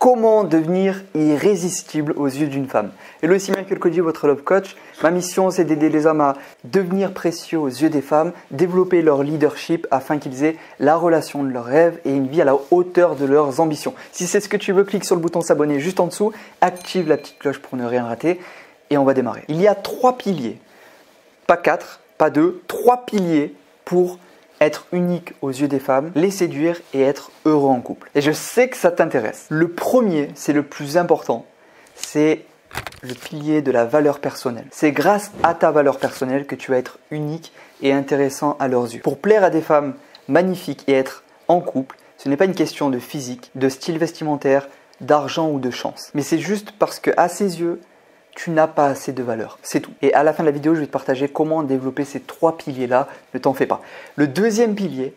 Comment devenir irrésistible aux yeux d'une femme? Hello, ici Michael Koji, votre love coach. Ma mission, c'est d'aider les hommes à devenir précieux aux yeux des femmes, développer leur leadership afin qu'ils aient la relation de leurs rêves et une vie à la hauteur de leurs ambitions. Si c'est ce que tu veux, clique sur le bouton s'abonner juste en dessous, active la petite cloche pour ne rien rater et on va démarrer. Il y a 3 piliers, pas 4, pas 2, 3 piliers pour être unique aux yeux des femmes, les séduire et être heureux en couple. Et je sais que ça t'intéresse. Le premier, c'est le plus important, c'est le pilier de la valeur personnelle. C'est grâce à ta valeur personnelle que tu vas être unique et intéressant à leurs yeux. Pour plaire à des femmes magnifiques et être en couple, ce n'est pas une question de physique, de style vestimentaire, d'argent ou de chance. Mais c'est juste parce qu'à ses yeux, tu n'as pas assez de valeur, c'est tout. Et à la fin de la vidéo, je vais te partager comment développer ces 3 piliers-là, ne t'en fais pas. Le deuxième pilier,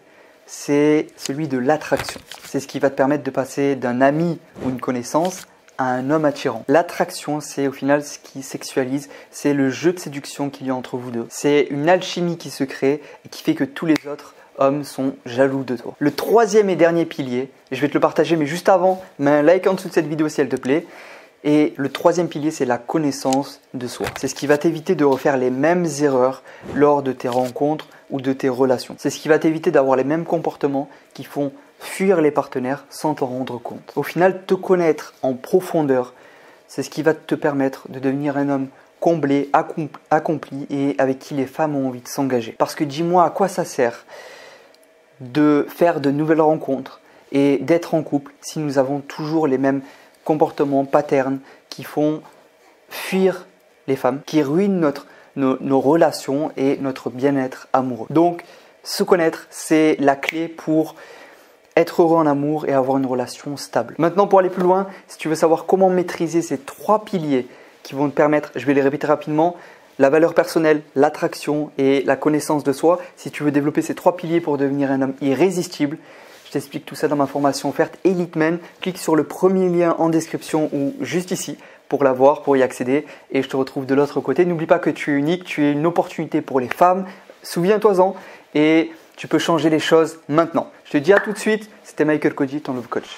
c'est celui de l'attraction. C'est ce qui va te permettre de passer d'un ami ou une connaissance à un homme attirant. L'attraction, c'est au final ce qui sexualise, c'est le jeu de séduction qu'il y a entre vous deux. C'est une alchimie qui se crée et qui fait que tous les autres hommes sont jaloux de toi. Le troisième et dernier pilier, et je vais te le partager, mais juste avant, mets un like en dessous de cette vidéo si elle te plaît. Et le troisième pilier, c'est la connaissance de soi. C'est ce qui va t'éviter de refaire les mêmes erreurs lors de tes rencontres ou de tes relations. C'est ce qui va t'éviter d'avoir les mêmes comportements qui font fuir les partenaires sans t'en rendre compte. Au final, te connaître en profondeur, c'est ce qui va te permettre de devenir un homme comblé, accompli et avec qui les femmes ont envie de s'engager. Parce que dis-moi, à quoi ça sert de faire de nouvelles rencontres et d'être en couple si nous avons toujours les mêmes comportements, patterns qui font fuir les femmes, qui ruinent nos relations et notre bien-être amoureux. Donc, se connaître, c'est la clé pour être heureux en amour et avoir une relation stable. Maintenant, pour aller plus loin, si tu veux savoir comment maîtriser ces 3 piliers qui vont te permettre, je vais les répéter rapidement, la valeur personnelle, l'attraction et la connaissance de soi. Si tu veux développer ces 3 piliers pour devenir un homme irrésistible, je t'explique tout ça dans ma formation offerte Elite Men. Clique sur le premier lien en description ou juste ici pour la voir, pour y accéder. Et je te retrouve de l'autre côté. N'oublie pas que tu es unique, tu es une opportunité pour les femmes. Souviens-toi-en et tu peux changer les choses maintenant. Je te dis à tout de suite. C'était Michael Koji, ton Love Coach.